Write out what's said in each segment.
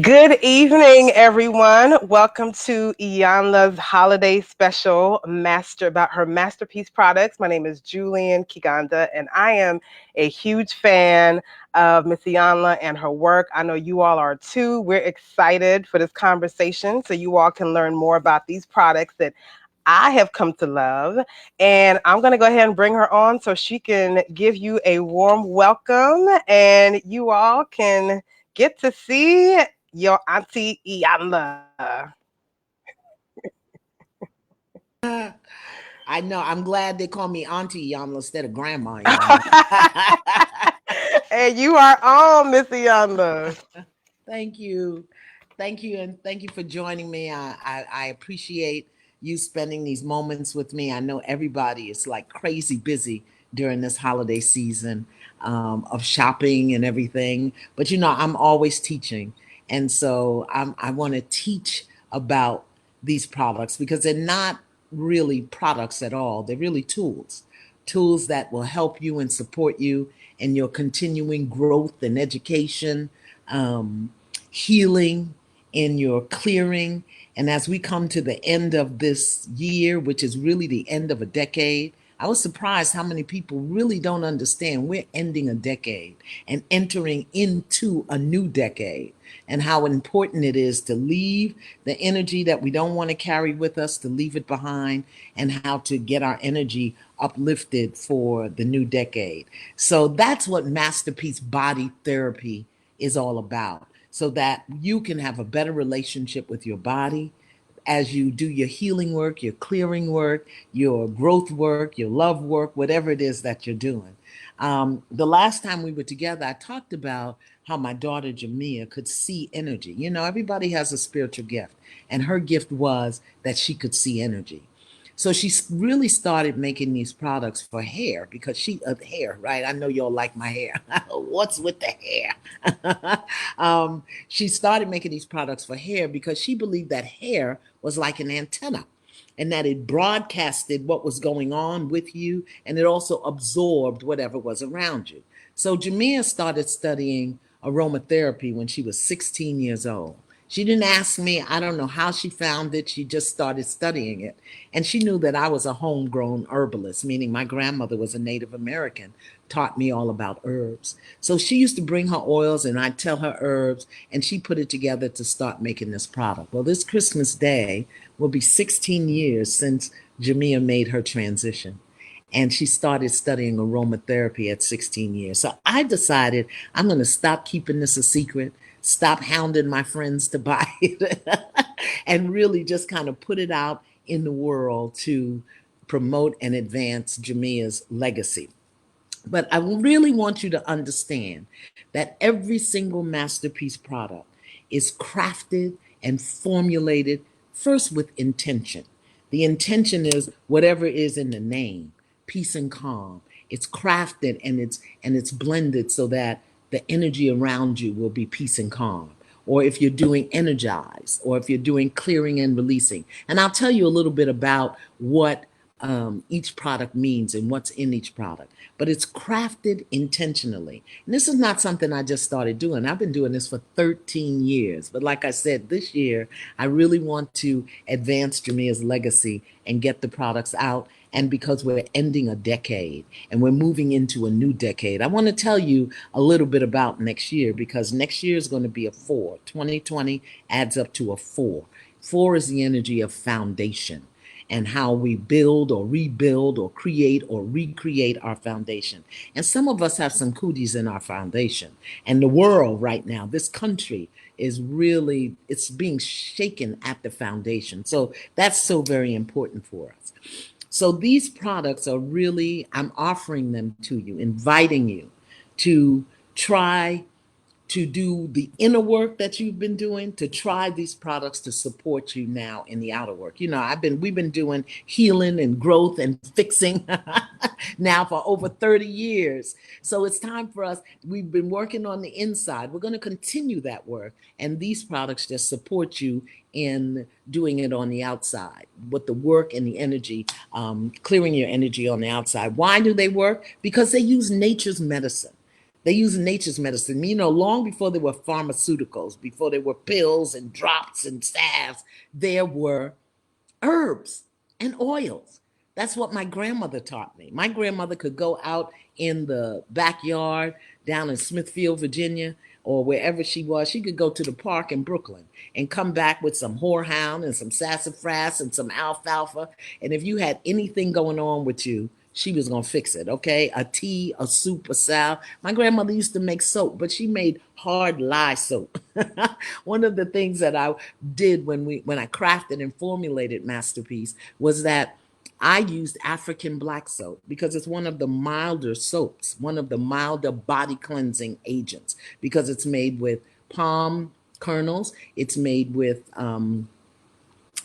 Good evening, everyone. Welcome to Iyanla's holiday special about her Masterpiece products. My name is Julian Kiganda, and I am a huge fan of Miss Iyanla and her work. I know you all are too. We're excited for this conversation so you all can learn more about these products that I have come to love. And I'm going to go ahead and bring her on so she can give you a warm welcome and you all can get to see your auntie Iyanla. I know. I'm glad they call me Auntie Iyanla instead of Grandma Iyanla. And you are on, Miss Iyanla. Thank you. Thank you. And thank you for joining me. I appreciate you spending these moments with me. I know everybody is like crazy busy during this holiday season of shopping and everything. But I'm always teaching. And so I want to teach about these products because they're not really products at all. They're really tools that will help you and support you in your continuing growth and education, healing, in your clearing. And as we come to the end of this year, which is really the end of a decade, I was surprised how many people really don't understand we're ending a decade and entering into a new decade, and how important it is to leave the energy that we don't want to carry with us, to leave it behind, and how to get our energy uplifted for the new decade. So that's what Masterpiece Body Therapy is all about, so that you can have a better relationship with your body as you do your healing work, your clearing work, your growth work, your love work, whatever it is that you're doing. The last time we were together, I talked about how my daughter Jamia could see energy. Everybody has a spiritual gift, and her gift was that she could see energy. So she really started making these products for hair because hair, right? I know y'all like my hair. What's with the hair? She started making these products for hair because she believed that hair was like an antenna and that it broadcasted what was going on with you, and it also absorbed whatever was around you. So Jamia started studying aromatherapy when she was 16 years old. She didn't ask me. I don't know how she found it. She just started studying it. And she knew that I was a homegrown herbalist, meaning my grandmother was a Native American, taught me all about herbs. So she used to bring her oils and I'd tell her herbs, and she put it together to start making this product. Well, this Christmas Day will be 16 years since Jamia made her transition. And she started studying aromatherapy at 16 years. So I decided I'm going to stop keeping this a secret, stop hounding my friends to buy it, and really just kind of put it out in the world to promote and advance Jamia's legacy. But I really want you to understand that every single Masterpiece product is crafted and formulated first with intention. The intention is whatever is in the name, peace and calm. It's crafted and it's blended so that the energy around you will be peace and calm. Or if you're doing energize, or if you're doing clearing and releasing. And I'll tell you a little bit about what each product means and what's in each product. But it's crafted intentionally. And this is not something I just started doing. I've been doing this for 13 years. But like I said, this year, I really want to advance Jamia's legacy and get the products out. And because we're ending a decade and we're moving into a new decade, I want to tell you a little bit about next year, because next year is going to be a 4. 2020 adds up to a 4. 4 is the energy of foundation, and how we build or rebuild or create or recreate our foundation. And some of us have some cooties in our foundation. And the world right now, this country is really, it's being shaken at the foundation. So that's so very important for us. So these products are really, I'm offering them to you, inviting you to try to do the inner work that you've been doing, to try these products to support you now in the outer work. We've been doing healing and growth and fixing now for over 30 years. So it's time for us. We've been working on the inside. We're going to continue that work. And these products just support you in doing it on the outside with the work and the energy, clearing your energy on the outside. Why do they work? Because they use nature's medicine. They use nature's medicine. You know, long before there were pharmaceuticals, before there were pills and drops and salves, there were herbs and oils. That's what my grandmother taught me. My grandmother could go out in the backyard down in Smithfield, Virginia, or wherever she was. She could go to the park in Brooklyn and come back with some horehound and some sassafras and some alfalfa. And if you had anything going on with you, she was going to fix it, okay? A tea, a soup, a salve. My grandmother used to make soap, but she made hard lye soap. One of the things that I did when I crafted and formulated Masterpiece was that I used African black soap because it's one of the milder soaps, one of the milder body cleansing agents, because it's made with palm kernels. It's made with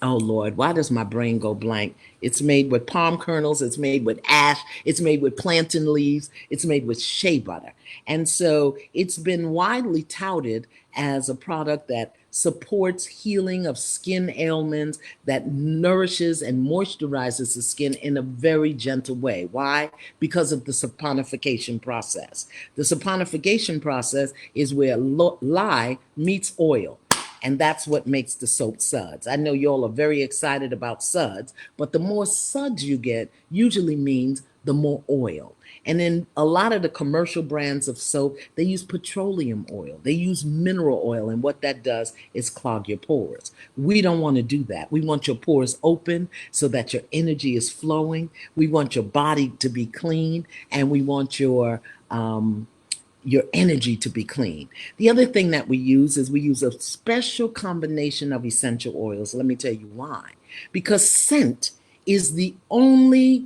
oh Lord, why does my brain go blank? It's made with palm kernels, it's made with ash, it's made with plantain leaves, it's made with shea butter. And so it's been widely touted as a product that supports healing of skin ailments, that nourishes and moisturizes the skin in a very gentle way. Why? Because of the saponification process. The saponification process is where lye meets oil. And that's what makes the soap suds. I know y'all are very excited about suds, but the more suds you get usually means the more oil. And in a lot of the commercial brands of soap, they use petroleum oil, they use mineral oil, and what that does is clog your pores. We don't want to do that. We want your pores open so that your energy is flowing. We want your body to be clean, and we want your energy to be clean. The other thing that we use is we use a special combination of essential oils. Let me tell you why. Because scent is the only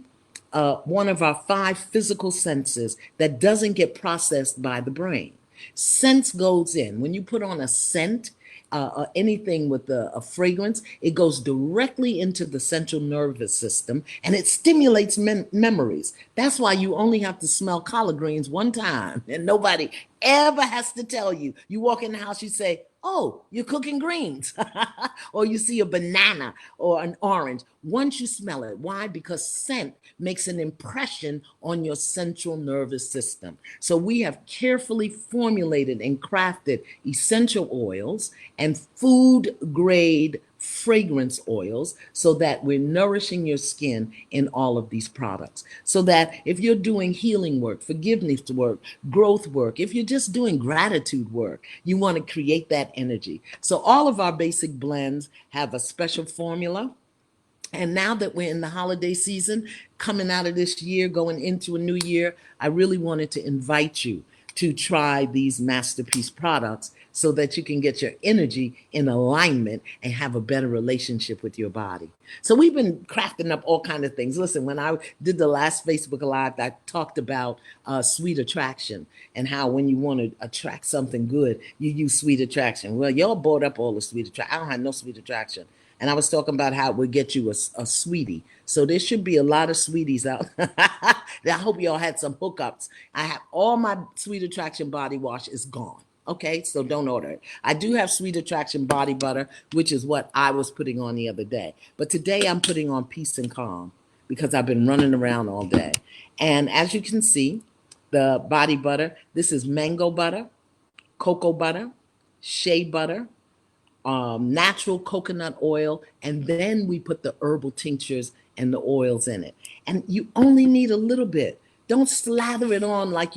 one of our five physical senses that doesn't get processed by the brain. Scent goes in. When you put on a scent, anything with a fragrance, it goes directly into the central nervous system and it stimulates memories. That's why you only have to smell collard greens one time and nobody ever has to tell you. You walk in the house, you say, oh, you're cooking greens. Or you see a banana or an orange. Once you smell it, why? Because scent makes an impression on your central nervous system. So we have carefully formulated and crafted essential oils and food grade fragrance oils so that we're nourishing your skin in all of these products. So that if you're doing healing work, forgiveness work, growth work, if you're just doing gratitude work, you want to create that energy. So all of our basic blends have a special formula. And now that we're in the holiday season, coming out of this year, going into a new year, I really wanted to invite you to try these Masterpiece products so that you can get your energy in alignment and have a better relationship with your body. So we've been crafting up all kinds of things. Listen, when I did the last Facebook Live, I talked about sweet attraction and how when you want to attract something good, you use sweet attraction. Well, y'all bought up all the sweet attraction. I don't have no sweet attraction. And I was talking about how it would get you a sweetie. So there should be a lot of sweeties out. I hope y'all had some hookups. I have all my Sweet Attraction body wash is gone. Okay, so don't order it. I do have Sweet Attraction body butter, which is what I was putting on the other day. But today I'm putting on Peace and Calm because I've been running around all day. And as you can see, the body butter, this is mango butter, cocoa butter, shea butter, natural coconut oil, and then we put the herbal tinctures and the oils in it. And you only need a little bit. Don't slather it on like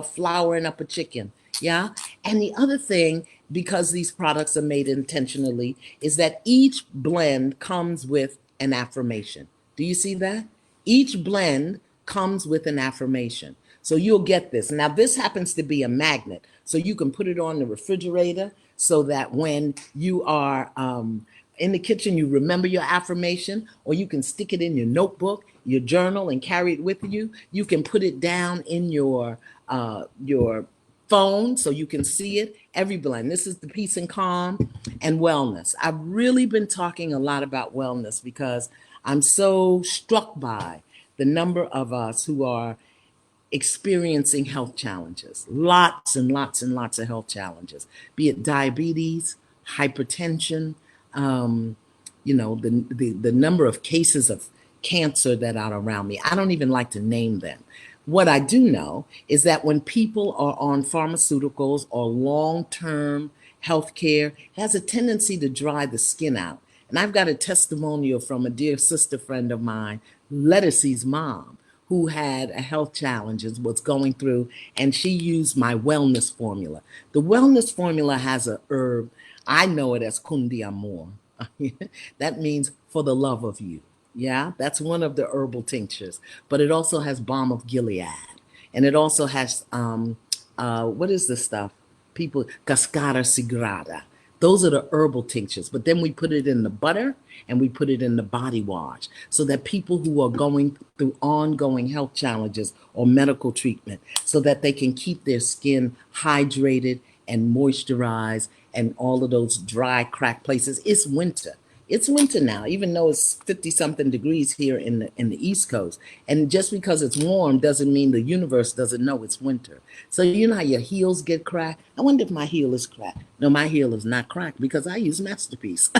flouring up a chicken. Yeah. And the other thing, because these products are made intentionally, is that each blend comes with an affirmation. Do you see that? Each blend comes with an affirmation. So you'll get this. Now, this happens to be a magnet. So you can put it on the refrigerator so that when you are in the kitchen, you remember your affirmation, or you can stick it in your notebook, your journal, and carry it with you. You can put it down in your phone so you can see it. Every blend. This is the Peace and Calm and Wellness. I've really been talking a lot about wellness because I'm so struck by the number of us who are experiencing health challenges, lots and lots and lots of health challenges, be it diabetes, hypertension, um, the number of cases of cancer that are around me. I don't even like to name them. What I do know is that when people are on pharmaceuticals or long-term health care, it has a tendency to dry the skin out. And I've got a testimonial from a dear sister friend of mine, Lettucey's mom, who had a health challenges, was going through, and she used my wellness formula. The wellness formula has a herb. I know it as Kundi Amor. That means for the love of you. Yeah, that's one of the herbal tinctures. But it also has balm of Gilead, and it also has what is the stuff? People cascara sagrada. Those are the herbal tinctures. But then we put it in the butter and we put it in the body wash so that people who are going through ongoing health challenges or medical treatment, so that they can keep their skin hydrated and moisturized and all of those dry, cracked places. It's winter. It's winter now, even though it's 50 something degrees here in the East Coast. And just because it's warm doesn't mean the universe doesn't know it's winter. So you know how your heels get cracked? I wonder if my heel is cracked. No, my heel is not cracked because I use Masterpiece.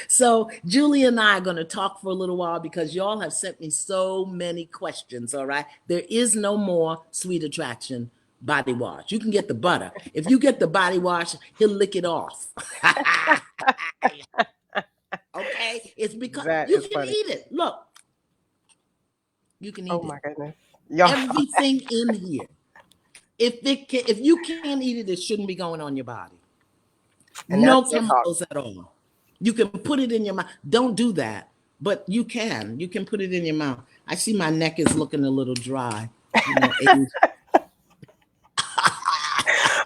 So Julie and I are going to talk for a little while because y'all have sent me so many questions, all right? There is no more Sweet Attraction body wash. You can get the butter. If you get the body wash, he'll lick it off. Okay? It's because That you is can funny. eat it. Look, you can Oh eat it. my goodness. Y'all, Everything in here. If you can't eat it, it shouldn't be going on your body. and that's No your talk. chemicals at all. You can put it in your mouth. Don't do that, but you can. You can put it in your mouth. I see my neck is looking a little dry. You know, age.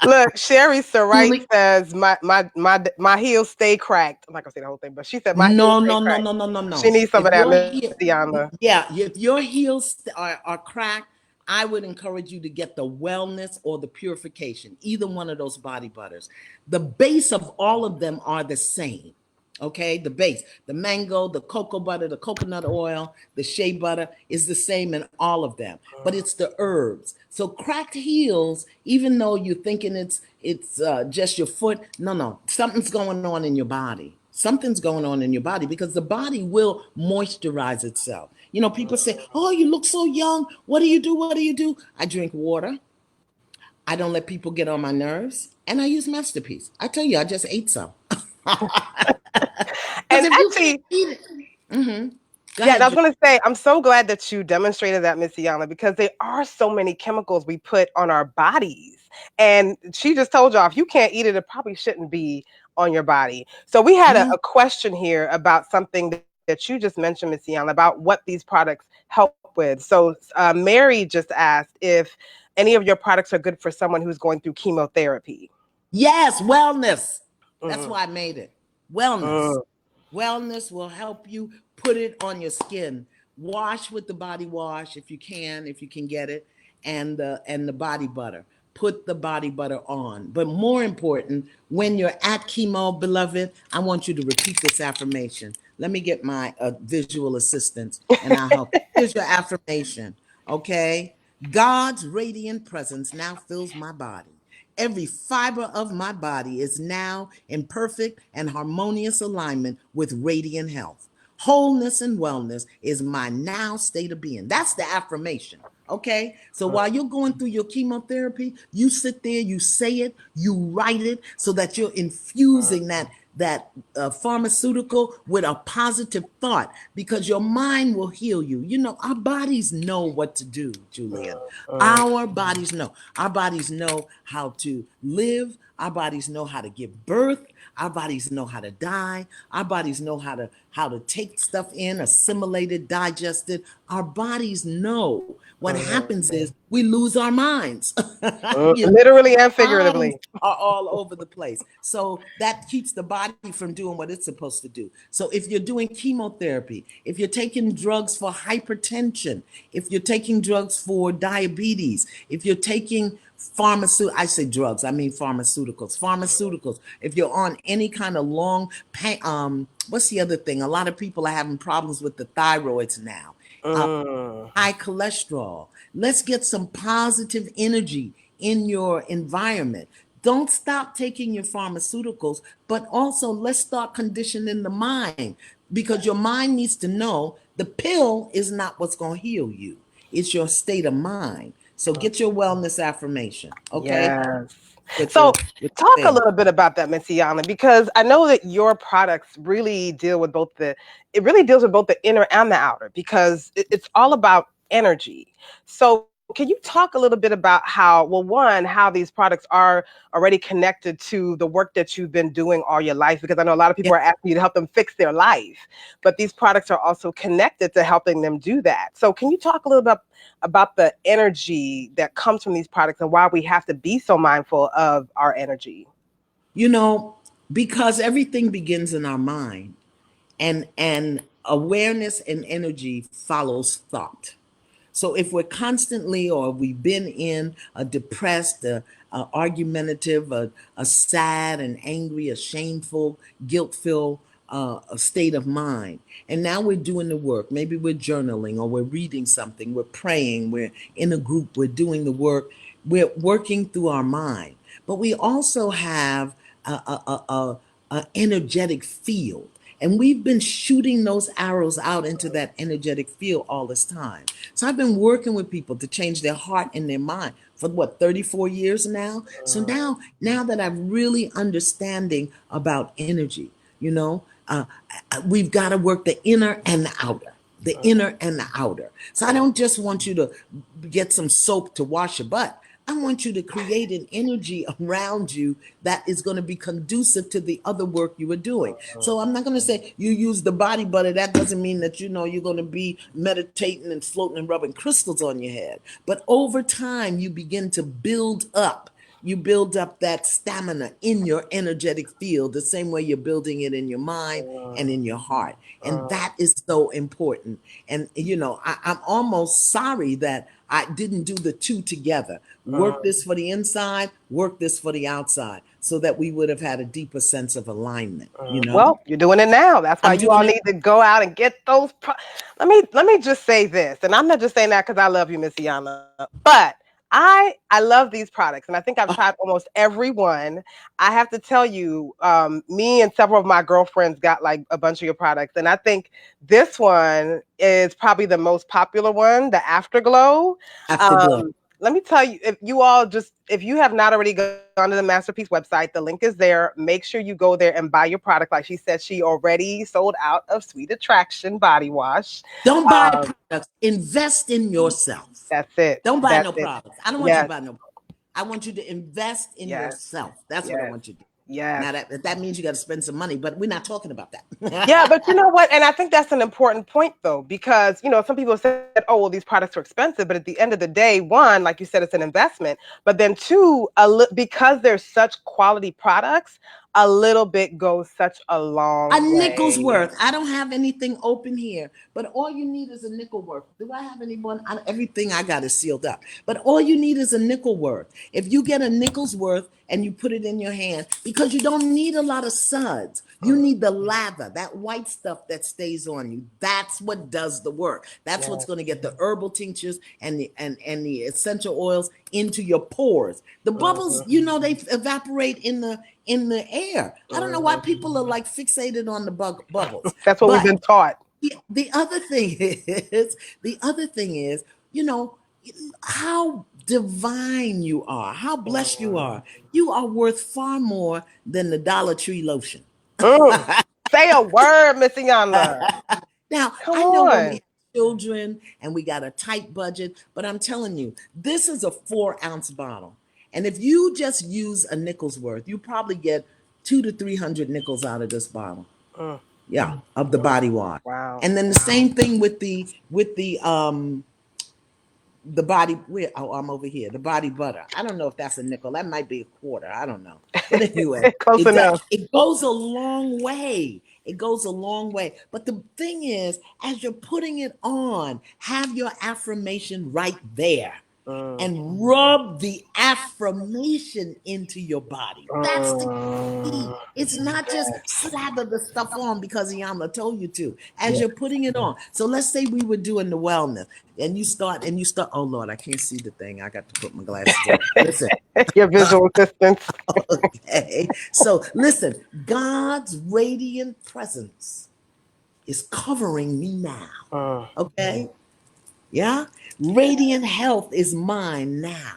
Look, Sherry Sarite Julie, says my heels stay cracked. I'm not gonna say the whole thing, but she said my heels no, stay no, no, cracked. no, no, no, She no. needs some If of that, your Miss heel, Iyanla. yeah, if your heels are cracked, I would encourage you to get the wellness or the purification, either one of those body butters. The base of all of them are the same. Okay, the base, the mango, the cocoa butter, the coconut oil, the shea butter is the same in all of them, but it's the herbs. So cracked heels, even though you're thinking it's just your foot, no, no, something's going on in your body. Something's going on in your body because the body will moisturize itself. You know, people say, "Oh, you look so young. What do you do? What do you do?" I drink water. I don't let people get on my nerves, and I use Masterpiece. I tell you, I just ate some. Because And if you can't actually, eat it, go yeah, and ahead, I was Julie. gonna say, I'm so glad that you demonstrated that, Miss Iyanla, because there are so many chemicals we put on our bodies. And she just told y'all if you can't eat it, it probably shouldn't be on your body. So we had Yeah. a question here about something that you just mentioned, Miss Iyanla, about what these products help with. So Mary just asked if any of your products are good for someone who's going through chemotherapy. Yes, wellness. That's Mm, why I made it. Wellness. mm, Wellness will help you put it on your skin. Wash with the body wash if you can get it, and the body butter. Put the body butter on. But more important, when you're at chemo, beloved, I want you to repeat this affirmation. Let me get my visual assistance and I'll help. Here's your affirmation, okay? God's radiant presence now fills my body. Every fiber of my body is now in perfect and harmonious alignment with radiant health. Wholeness and wellness is my now state of being. That's the affirmation. Okay. So while you're going through your chemotherapy, you sit there, you say it, you write it so that you're infusing that pharmaceutical with a positive thought because your mind will heal you. You know, our bodies know what to do, Julian. mm, Our bodies know. Our bodies know how to live. Our bodies know how to give birth. Our bodies know how to die. Our bodies know how to take stuff in, assimilate it, digest it. Our bodies know. What mm, happens is we lose our minds. You know, literally and minds figuratively. are all over the place. So that keeps the body from doing what it's supposed to do. So if you're doing chemotherapy, if you're taking drugs for hypertension, if you're taking drugs for diabetes, if you're taking I say drugs, I mean pharmaceuticals. If you're on any kind of long pain, what's the other thing? A lot of people are having problems with the thyroids now. Mm, High cholesterol. Let's get some positive energy in your environment. Don't stop taking your pharmaceuticals, but also let's start conditioning the mind because your mind needs to know the pill is not what's going to heal you. it's your state of mind. So get your wellness affirmation, okay? Yes. With So the talk a thing. little bit about that, Miss Iyanla, because I know that your products really deal with both it really deals with both the inner and the outer because it's all about energy. So can you talk a little bit about how, well, one, how these products are already connected to the work that you've been doing all your life? Because I know a lot of Yeah. people are asking you to help them fix their life, but these products are also connected to helping them do that. So can you talk a little bit about the energy that comes from these products and why we have to be so mindful of our energy? You know, because everything begins in our mind, and awareness and energy follows thought. So if we're constantly, or we've been in a depressed, argumentative, a sad and angry, a shameful, guilt-filled a state of mind, and now we're doing the work. Maybe we're journaling, or we're reading something, we're praying, we're in a group, we're doing the work, we're working through our mind. But we also have a energetic field. And we've been shooting those arrows out into that energetic field all this time. So I've been working with people to change their heart and their mind for what, 34 years now. So now that I'm really understanding about energy, you know, we've got to work the inner and the outer. The inner and the outer. So I don't just want you to get some soap to wash your butt. I want you to create an energy around you that is going to be conducive to the other work you are doing. So I'm not going to say you use the body butter. That doesn't mean that you know you're going to be meditating and floating and rubbing crystals on your head. But over time, you begin to build up. You build up that stamina in your energetic field the same way you're building it in your mind and in your heart. And that is so important. And, you know, I'm almost sorry that I didn't do the two together. Work this for the inside, work this for the outside, so that we would have had a deeper sense of alignment, you know? Well, you're doing it now. That's why I'm you doing all it. need to go out and get those. Let me just say this, and I'm not just saying that because I love you, Miss Iyanla, but I love these products, and I think I've Oh, tried almost every one. I have to tell you, me and several of my girlfriends got like a bunch of your products, and I think this one is probably the most popular one, the Afterglow. afterglow. Um, let me tell you, if you have not already gone to the Masterpiece website, the link is there. Make sure you go there and buy your product. Like she said, she already sold out of Sweet Attraction body wash. Don't buy Um, products, invest in yourself. that's it. Don't buy That's no it. products. I don't want you to Yes, buy no. I want you to invest in yes, yourself. That's what I yes, want you to do. yes. Now that means you got to spend some money, but we're not talking about Yeah, that. but you know what? And I think that's an important point though, because some people said, "Oh, well, these products are expensive," but at the end of the day, one, like you said, it's an investment. But then two, because they're such quality products, a little bit goes such a A long nickel's way. worth. I don't have anything open here, but all you need is a nickel worth. Do I have anyone? Everything I got is sealed up, but all you need is a nickel worth. If you get a nickel's worth and you put it in your hand, because you don't need a lot of suds, you need the lather, that white stuff that stays on you. That's what does the work. That's what's Yes. going to get the herbal tinctures and the essential oils into your pores. The bubbles, Mhm, you know, they evaporate in the air. I don't know why mhm. people are like fixated on the bubbles. That's what we've But been taught. the other thing is, you know, how divine you are, how blessed you Mm. are. You are worth far more than the Dollar Tree lotion. Mm. Say a word, Miss Iyanla. Now, Come I know when we on. have children and we got a tight budget, but I'm telling you, this is a 4 ounce bottle. And if you just use a nickel's worth, you probably get 200 to 300 nickels out of this bottle. Mm, Yeah, of the mm. body wash. Wow. And then the same thing with the body, where, oh, I'm over here, the body butter. I don't know if that's a nickel. That might be a quarter. I don't know. But anyway, Close it does, enough. it goes a long way. It goes a long way. But the thing is, as you're putting it on, have your affirmation right there Mm, and rub the affirmation into your body. That's the key. mm. It's not just slather the stuff on because Iyanla told you to. As you're putting it on. So let's say we were doing the wellness, and you start. Oh Lord, I can't see the thing. I got to put my glasses on. Listen, Your visual assistance. okay. So listen, God's radiant presence is covering me now. Mm, Okay. Yeah. Radiant health is mine now,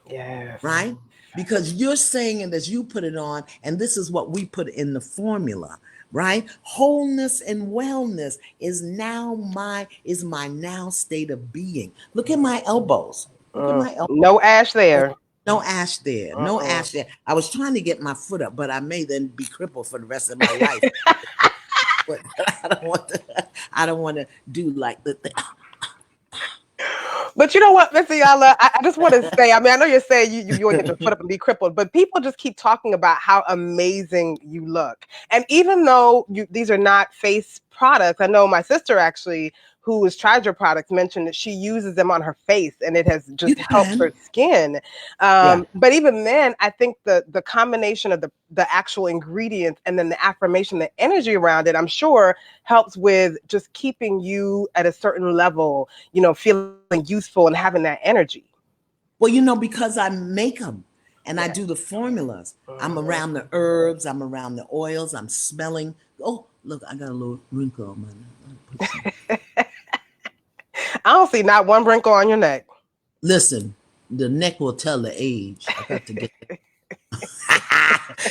Yes. right? Because you're saying it as you put it on, and this is what we put in the formula, right? Wholeness and wellness is my now state of being. Look at my elbows. Look at my elbows. No ash there. No ash there. No Uh-uh. ash there. I was trying to get my foot up, but I may then be crippled for the rest of my life. But I don't want to. I don't want to do like the thing. But you know what, Miss Iyanla, I just want to say, I mean, I know you're saying you want to get your foot up and be crippled, but people just keep talking about how amazing you look. And even though these are not face products, I know my sister actually, who has tried your products, mentioned that she uses them on her face and it has You just helped her can. skin. Yeah. But even then, I think the combination of the actual ingredients and then the affirmation, the energy around it, I'm sure helps with just keeping you at a certain level, feeling useful and having that energy. Well, because I make them and I Yeah. do the formulas. I'm Mhm. around the herbs. I'm around the oils. I'm smelling. Oh, look, I got a little wrinkle on my neck. Let me put some. I don't see not one wrinkle on your neck. Listen, the neck will tell the age. I got to get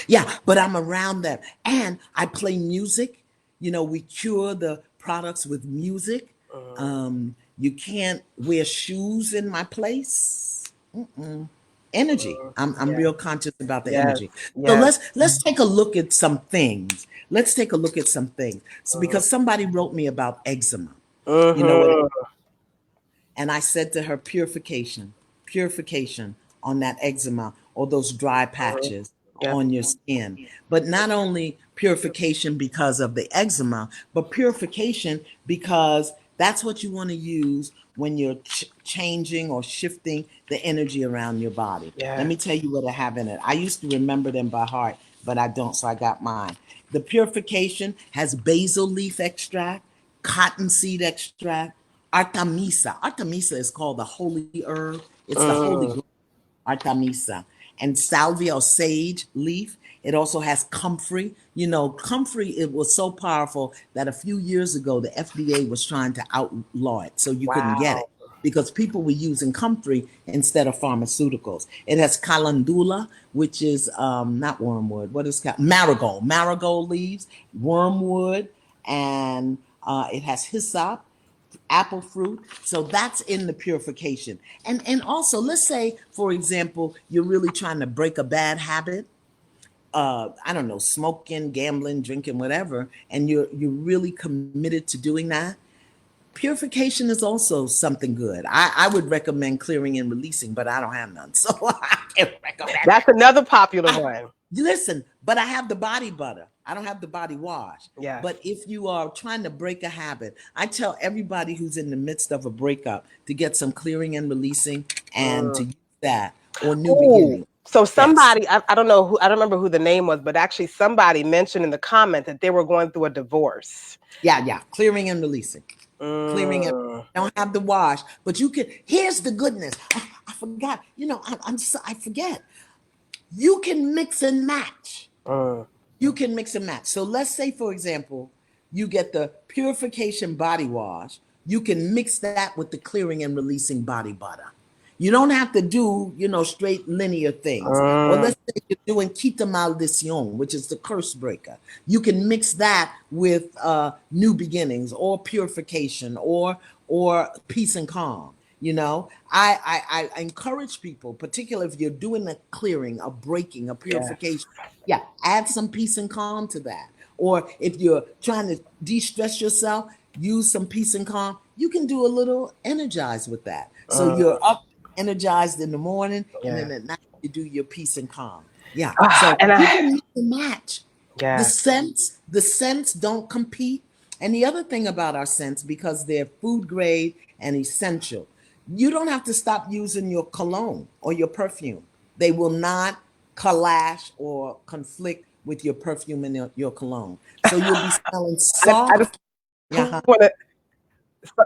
yeah, but I'm around that. And I play music. We cure the products with music. Mhm. You can't wear shoes in my place. Energy. I'm Yeah. real conscious about the Yes. energy. So Yes. let's take a look at some things. Let's take a look at some things. So Mhm. because somebody wrote me about eczema. You know what? Mhm. And I said to her, purification, purification on that eczema or those dry Mhm. patches Yep. on your skin. But not only purification because of the eczema, but purification because that's what you want to use when you're changing or shifting the energy around your body. Let Yes. me tell you what I have in it. I used to remember them by heart, but I don't, so I got mine. The purification has basil leaf extract, cottonseed extract, Artemisa. Artemisa is called the holy herb. It's the holy Mm. Artemisa. And salvia or sage leaf. It also has comfrey. Comfrey, it was so powerful that a few years ago the FDA was trying to outlaw it so you couldn't get it Wow. because people were using comfrey instead of pharmaceuticals. It has calendula, which is not wormwood. What is marigold? Marigold leaves, wormwood, and it has hyssop, apple fruit. So that's in the purification. And also, let's say, for example, you're really trying to break a bad habit. I don't know, smoking, gambling, drinking, whatever, and you're really committed to doing that. Purification is also something good. I would recommend clearing and releasing, but I don't have none, so I can't recommend That's it. another popular I, one. listen, but I have the body butter. I don't have the body wash. Yes. But if you are trying to break a habit, I tell everybody who's in the midst of a breakup to get some clearing and releasing and to Mm. use that or new Oh, beginning. so Yes. somebody, I don't know who, I don't remember who the name was, but actually somebody mentioned in the comment that they were going through a divorce. Yeah, yeah. Clearing and releasing. Clearing and Mm. don't have the wash, but you can. Here's the goodness. I forgot. I forget. You can mix and match. Mm. You can mix and match. So let's say, for example, you get the purification body wash. You can mix that with the clearing and releasing body butter. You don't have to do, straight linear things. Or Mm. let's say you're doing quita maldición, which is the curse breaker. You can mix that with new beginnings or purification or peace and calm. I encourage people, particularly if you're doing a clearing, a breaking, a Yes. purification. Yeah, add some peace and calm to that. Or if you're trying to de-stress yourself, use some peace and calm. You can do a little energize with that. So you're Mm. up energized in the morning, and Yeah. then at night you do your peace and calm. Yeah. Ah, So and you I, can mix and match. The yes. scents, the scents don't compete. And the other thing about our scents, because they're food grade and essential, you don't have to stop using your cologne or your perfume. They will not clash or conflict with your perfume and your cologne. So you'll be smelling I just soft. Yeah. want to.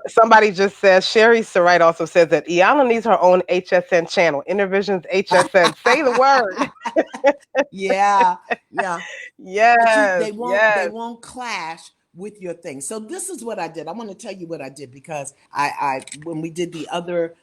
Somebody just says Sherry Sarite also says that Iyanla needs her own HSN channel, Intervisions HSN. Say the word. Yeah. Yeah. But Yes. they Yes. won't clash with your thing. So this is what I did. I want to tell you what I did because I when we did the other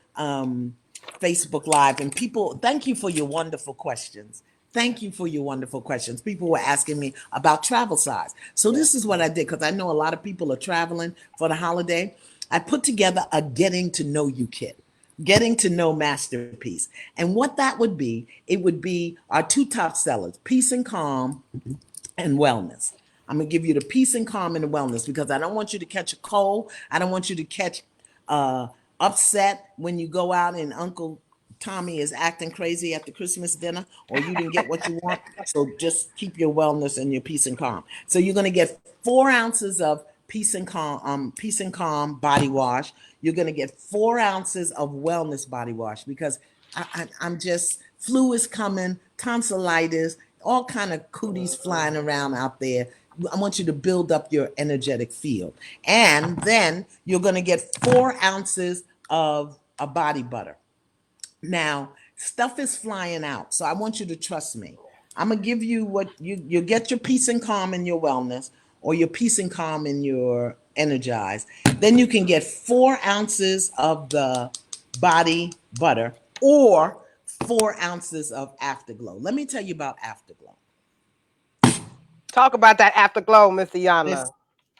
Facebook Live, and people, thank you for your wonderful questions. Thank you for your wonderful questions. People were asking me about travel size. So Yeah. this is what I did because I know a lot of people are traveling for the holiday. I put together a getting to know you kit, getting to know Masterpiece. And what that would be, it would be our two top sellers, Peace and Calm and Wellness. I'm gonna give you the peace and calm and the wellness because I don't want you to catch a cold. I don't want you to catch uh, upset when you go out and Uncle Tommy is acting crazy at the Christmas dinner, or you didn't get what you want. So just keep your wellness and your peace and calm. So you're gonna get 4 ounces of peace and calm body wash. You're gonna get 4 ounces of wellness body wash because I'm just flu is coming, tonsillitis, all kind of cooties flying around out there. I want you to build up your energetic field. And then you're going to get 4 ounces of a body butter. Now, stuff is flying out. So I want you to trust me. I'm going to give you what you get your peace and calm in your wellness or your peace and calm in your energize. Then you can get 4 ounces of the body butter or 4 ounces of afterglow. Let me tell you about afterglow. Talk about that afterglow, Miss This, Iyanla.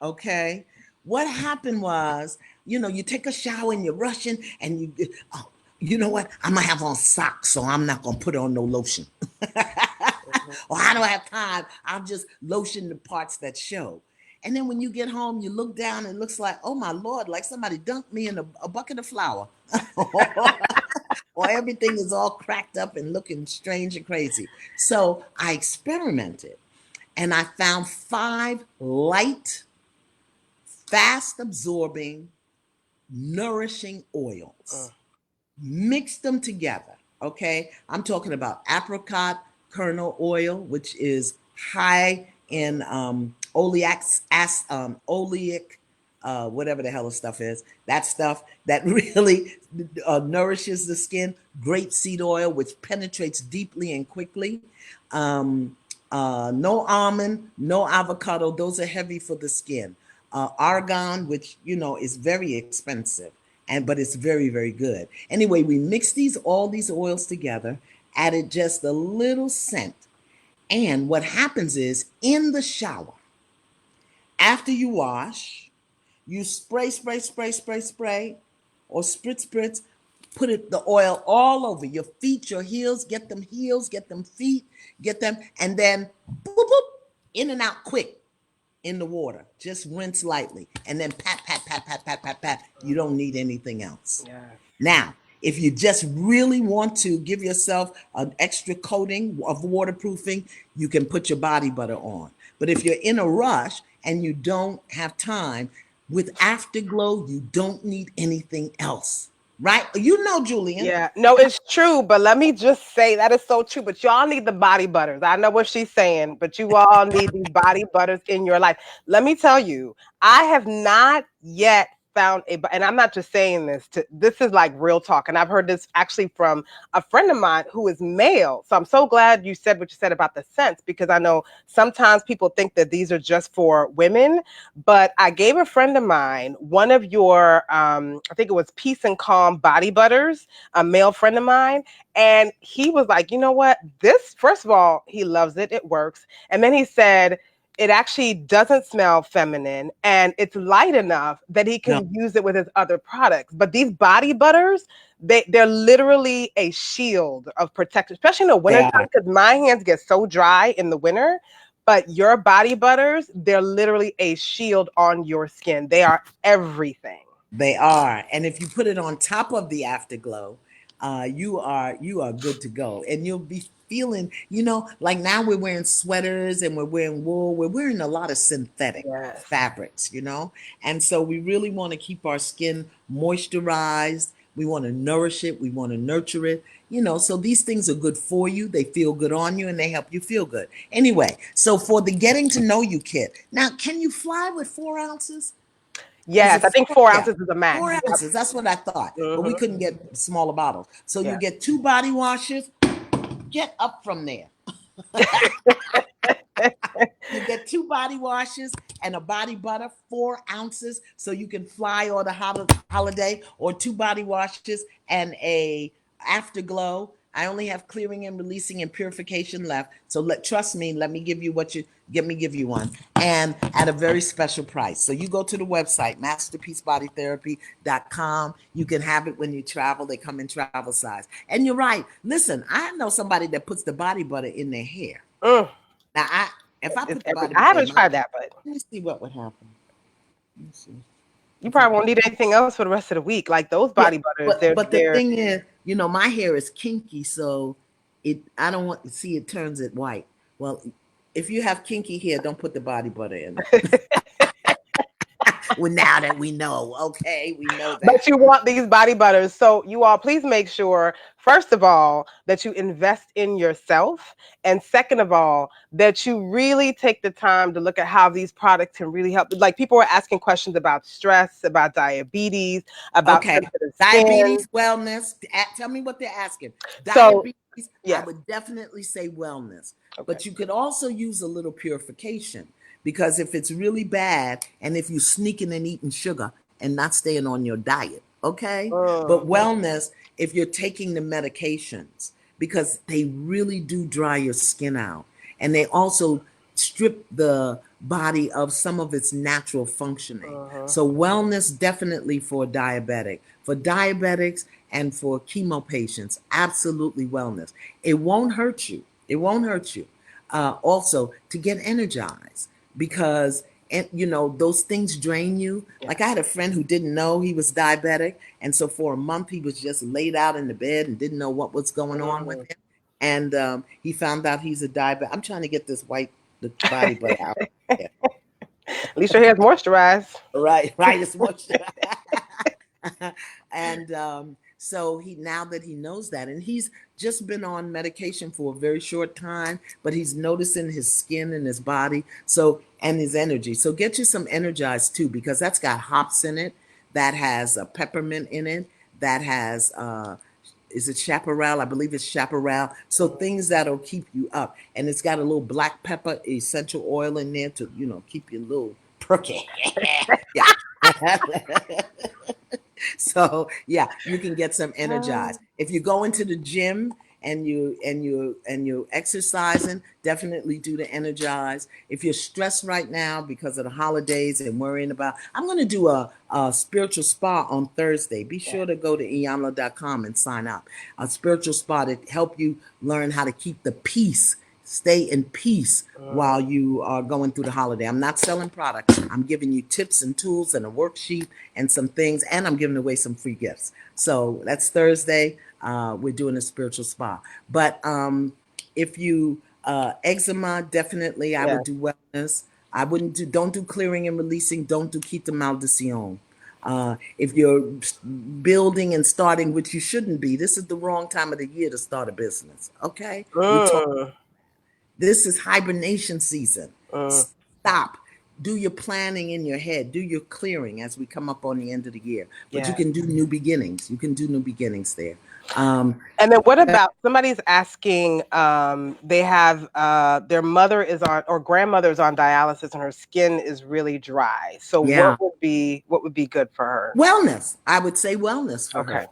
okay. What happened was, you take a shower and you're rushing and oh, you know what? I'm gonna have on socks, so I'm not gonna put on no lotion. Mhm. Or I don't have time. I'll just lotion the parts that show. And then when you get home, you look down and it looks like, oh my Lord, like somebody dunked me in a bucket of flour. Or everything is all cracked up and looking strange and crazy. So I experimented and I found 5 light, fast absorbing, nourishing oils. Mm. Mix them together. Okay. I'm talking about apricot kernel oil, which is high in oleic, whatever the hell the stuff is. That stuff that really nourishes the skin. Grapeseed oil, which penetrates deeply and quickly. Um, no almond, no avocado. Those are heavy for the skin. Argan, which is very expensive, but it's very, very good. Anyway, we mix all these oils together, added just a little scent, and what happens is in the shower, after you wash, you spray, or spritz, put the oil all over your feet, your heels, get them heels, get them feet, get them, and then boop, boop, in and out quick in the water. Just rinse lightly, and then pat, pat, pat, pat, pat, pat, pat. You don't need anything else. Yes. Now, if you just really want to give yourself an extra coating of waterproofing, you can put your body butter on. But if you're in a rush and you don't have time, with Afterglow, you don't need anything else. Right? Julian. Yeah, no, it's true, but let me just say that is so true. But y'all need the body butters. I know what she's saying, but you all need these body butters in your life. Let me tell you, I have not yet found and I'm not just saying this is like real talk. And I've heard this actually from a friend of mine who is male. So I'm so glad you said what you said about the scents because I know sometimes people think that these are just for women. But I gave a friend of mine one of your, I think it was Peace and Calm body butters, a male friend of mine. And he was like, you know what? This, first of all, he loves it. It works. And then he said, it actually doesn't smell feminine and it's light enough that he No, can use it with his other products. But these body butters, they're literally a shield of protection, especially in the they wintertime, are. because my hands get so dry in the winter. But your body butters, they're literally a shield on your skin. They are everything. They are. And if you put it on top of the afterglow, you are good to go. And you'll be feeling, like now we're wearing sweaters and we're wearing wool. We're wearing a lot of synthetic Yes. fabrics. And so we really want to keep our skin moisturized. We want to nourish it. We want to nurture it. So these things are good for you. They feel good on you and they help you feel good. Anyway, so for the getting to know you kit, now can you fly with 4 ounces? Is Yes, it I think four? four Yeah, ounces is a max. 4 ounces. That's what I thought. But we Hmm. couldn't get smaller bottles. So you Yeah. get 2 body washes. Get up from there. You get 2 body washes and a body butter, 4 ounces, so you can fly or the holiday, or 2 body washes and a afterglow. I only have clearing and releasing and purification left. So trust me, let me give you what you give you one. And at a very special price. So you go to the website, masterpiecebodytherapy.com. You can have it when you travel. They come in travel size. And you're right. Listen, I know somebody that puts the body butter in their hair. Mm, Now, if I it's put the body I butter in haven't my, tried that, but let me see what would happen. Let me see you if I probably put. won't need anything else for the rest of the week. Like those Yeah, body butters, but the they're thing is, my hair is kinky, so I don't want to see it turns it white. Well, if you have kinky hair, don't put the body butter in it. Well, now that we know, okay, we know but that. you want these body butters. So you all please make sure, first of all, that you invest in yourself. And second of all, that you really take the time to look at how these products can really help. Like people are asking questions about stress, about diabetes, about Okay, sensitive skin. diabetes, wellness. Tell me what they're asking. So Diabetes, I yes. would definitely say wellness, Okay. but you could also use a little purification, because if it's really bad and if you're sneaking and eating sugar and not staying on your diet, okay? But Mm, wellness, if you're taking the medications, because they really do dry your skin out, and they also strip the body of some of its natural functioning. mhm, So wellness definitely for diabetic, for diabetics and for chemo patients, absolutely wellness. It won't hurt you. It won't hurt you. Also to get energized, because and those things drain you. yes. Like I had a friend who didn't know he was diabetic, and so for a month he was just laid out in the bed and didn't know what was going on with Mm. him. And he found out he's a diabetic. I'm trying to get this the body butter out. Yeah. At least your hair is moisturized. Right, right. It's much. And so now that he knows that, and he's just been on medication for a very short time, but he's noticing his skin and his body, and his energy. So get you some energized too, because that's got hops in it, that has a peppermint in it, that has is it chaparral? I believe it's chaparral. So things that'll keep you up, and it's got a little black pepper essential oil in there to keep you a little perky. Yeah. So yeah, you can get some energized. If you go into the gym and you exercising, definitely do the energize. If you're stressed right now because of the holidays and worrying about, I'm going to do a spiritual spa on Thursday. Be Yeah. sure to go to iyanla.com and sign up. A spiritual spa to help you learn how to keep the peace, stay in peace Mm, while you are going through the holiday. I'm not selling products. I'm giving you tips and tools and a worksheet and some things, and I'm giving away some free gifts. So that's Thursday. We're doing a spiritual spa. But if you eczema, definitely I yeah. would do wellness. I wouldn't do don't do clearing and releasing. Don't do quita maldición. If you're building and starting, which you shouldn't be, this is the wrong time of the year to start a business. Okay, we talk. Mm, This is hibernation season. mm, Stop. Do your planning in your head. Do your clearing as we come up on the end of the year. But you yeah. can do new beginnings. You can do new beginnings there. Um, And then what about somebody's asking, they have their mother is on or grandmother is on dialysis and her skin is really dry. So yeah. what would be good for her? Wellness. I would say wellness for Okay. her.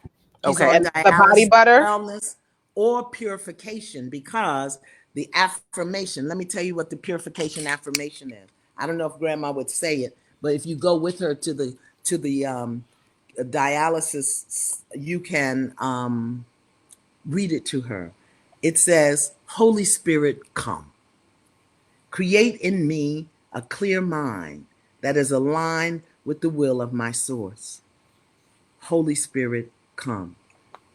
She's Okay. on And the body dialysis, butter? wellness, or purification, because the affirmation, let me tell you what the purification affirmation is. I don't know if grandma would say it, but if you go with her to the dialysis, you can read it to her. It says, Holy Spirit, come. Create in me a clear mind that is aligned with the will of my source. Holy Spirit, come.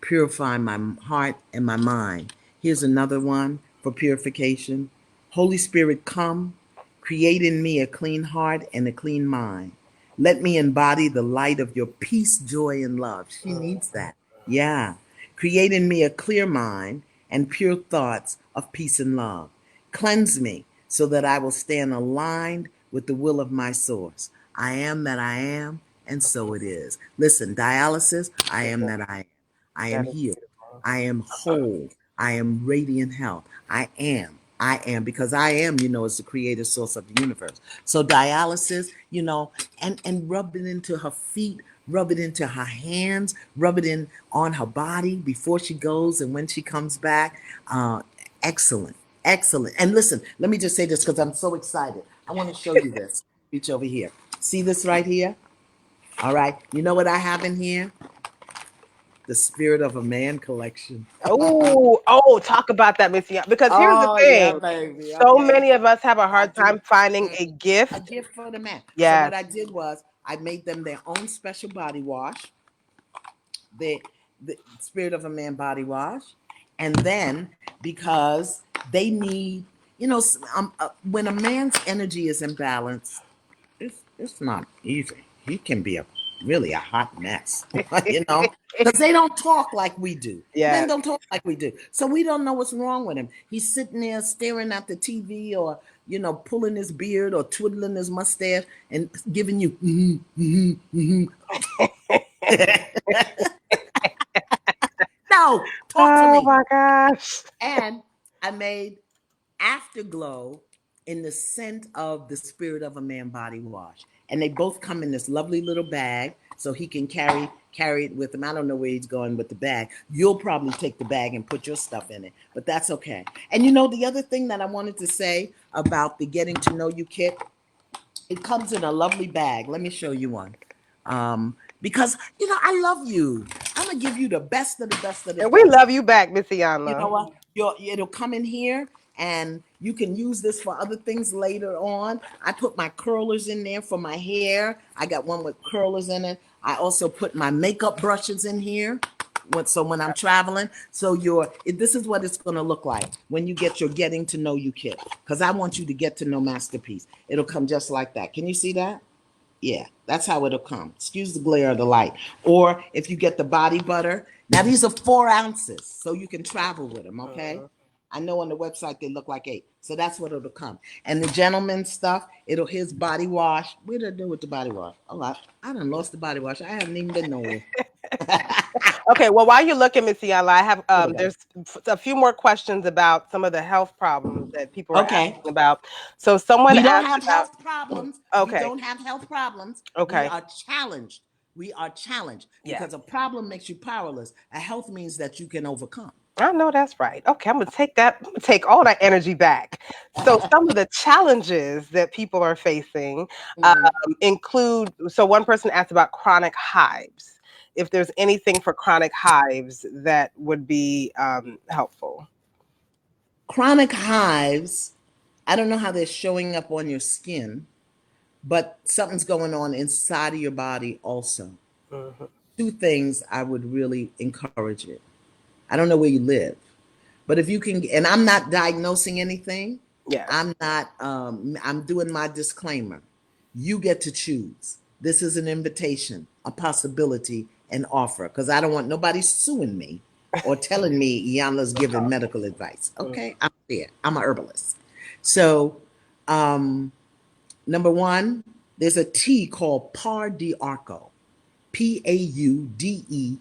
Purify my heart and my mind. Here's another one for purification. Holy Spirit, come. Create in me a clean heart and a clean mind. Let me embody the light of your peace, joy, and love. She needs Mm, that. Yeah. Create in me a clear mind and pure thoughts of peace and love. Cleanse me so that I will stand aligned with the will of my source. I am that I am, and so it is. Listen, dialysis, I am yeah, that I am. I am that is healed. beautiful. I am whole. I am radiant health. I am. I am, because I am, is the creative source of the universe. So dialysis, and rub it into her feet, rub it into her hands, rub it in on her body before she goes and when she comes back. Excellent, excellent. And listen, let me just say this because I'm so excited. I want to show you this. Reach over here. See this right here? All right. You know what I have in here? The Spirit of a Man collection. Oh, talk about that, Missy. Because here's the Oh yeah, thing: baby. so Okay. many of us have a I hard do time finding mm, a a gift. gift for the man. So Yes. what I did was I made them their own special body wash, the Spirit of a Man body wash, and then because they need, when a man's energy is imbalanced, it's not easy. He can be really a hot mess, because they don't talk like we do. Men Yes. don't talk like we do, so we don't know what's wrong with him. He's sitting there staring at the TV, or pulling his beard or twiddling his mustache and giving you. No, talk to Oh me. my gosh. And I made Afterglow in the scent of the Spirit of a Man body wash. And they both come in this lovely little bag, so he can carry it with him. I don't know where he's going with the bag. You'll probably take the bag and put your stuff in it, but that's okay. And the other thing that I wanted to say about the Getting to Know You kit, it comes in a lovely bag. Let me show you one. Because I love you. I'm gonna give you the best of the best of the And we best. love you back, Miss You know Iyanla. what? It'll come in here, and you can use this for other things later on. I put my curlers in there for my hair. I got one with curlers in it. I also put my makeup brushes in here. So when I'm traveling, this is what it's going to look like when you get your Getting to Know You kit. Because I want you to get to know Masterpiece. It'll come just like that. Can you see that? Yeah, that's how it'll come. Excuse the glare of the light. Or if you get the body butter, now these are 4 ounces, so you can travel with them, okay? I know on the website they look like 8. So that's what it'll come. And the gentleman's stuff, his body wash. What did I do with the body wash? Oh, I done lost the body wash. I haven't even been nowhere. Okay, well, while you're looking, Miss Iyanla, I have Here we go. there's a few more questions about some of the health problems that people are Okay. asking about. So someone We don't asked have about. health problems. We Okay, don't have health problems. We okay, are challenged. We are challenged yes. because a problem makes you powerless. A health means that you can overcome. I know that's right. Okay, I'm gonna take that. I'm gonna take all that energy back. So some of the challenges that people are facing Mhm. include. So one person asked about chronic hives. If there's anything for chronic hives that would be helpful. Chronic hives, I don't know how they're showing up on your skin, but something's going on inside of your body also. Mhm. 2 things I would really encourage it. I don't know where you live, but if you can, and I'm not diagnosing anything, Yes. I'm doing my disclaimer. You get to choose. This is an invitation, a possibility, an offer, because I don't want nobody suing me or telling me Iyanla's giving medical advice. Mm. Okay, I'm there. I'm a herbalist. So, um, number one, there's a tea called Par di Arco, Paudearco.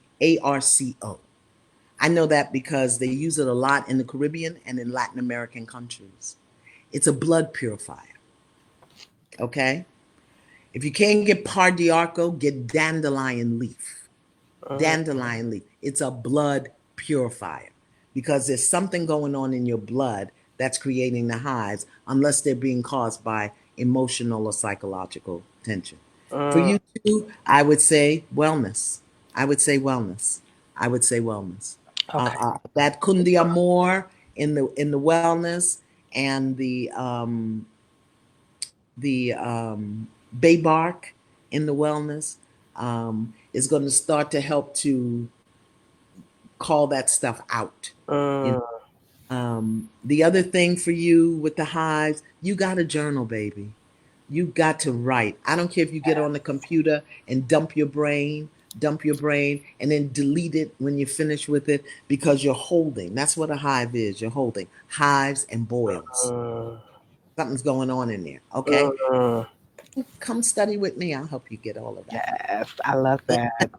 I know that because they use it a lot in the Caribbean and in Latin American countries. It's a blood purifier. Okay? If you can't get Pardiarco, get dandelion leaf. Mm. Dandelion leaf. It's a blood purifier because there's something going on in your blood that's creating the hives, unless they're being caused by emotional or psychological tension. For Mm. you too, I would say wellness. I would say wellness. I would say wellness. Okay. That kundi amor in the wellness, and the bay bark in the wellness, is going to start to help to call that stuff out. You Mm. the other thing for you with the hives, you got to journal, baby. You got to write. I don't care if you get on the computer and dump your brain, and then delete it when you're finished with it, because you're holding. That's what a hive is. You're holding hives and boils. Mm. Something's going on in there. Okay. Mm. Come study with me. I'll help you get all of that. Yes, I love that.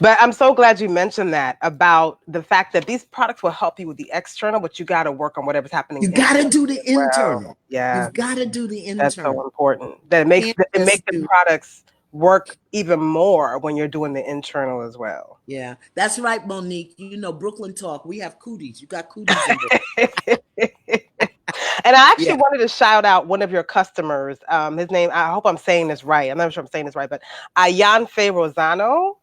But I'm so glad you mentioned that about the fact that these products will help you with the external, but you got to work on whatever's happening You got to internally do the as well. internal. Yeah, You've got to do the that's so internal. important. That Can't it makes just the do. products work even more when you're doing the internal as well. Yeah, that's right, Monique. You know, Brooklyn talk. We have cooties. You got cooties in Brooklyn. And I actually Yeah. wanted to shout out one of your customers. His name, I hope I'm saying this right. I'm not sure I'm saying this right, but Ayanfe Rosano.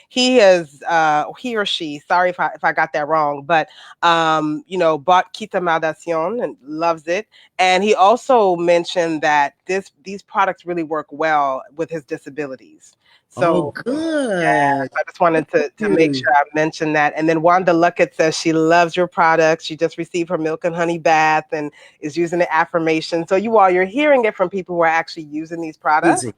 He or she, sorry if I got that wrong, but, bought Kita Maldacion and loves it. And he also mentioned that these products really work well with his disabilities. Oh, So, good. I just wanted to make You. sure I mentioned that. And then Wanda Luckett says she loves your products. She just received her milk and honey bath and is using the affirmation. So you're hearing it from people who are actually using these products. Easy.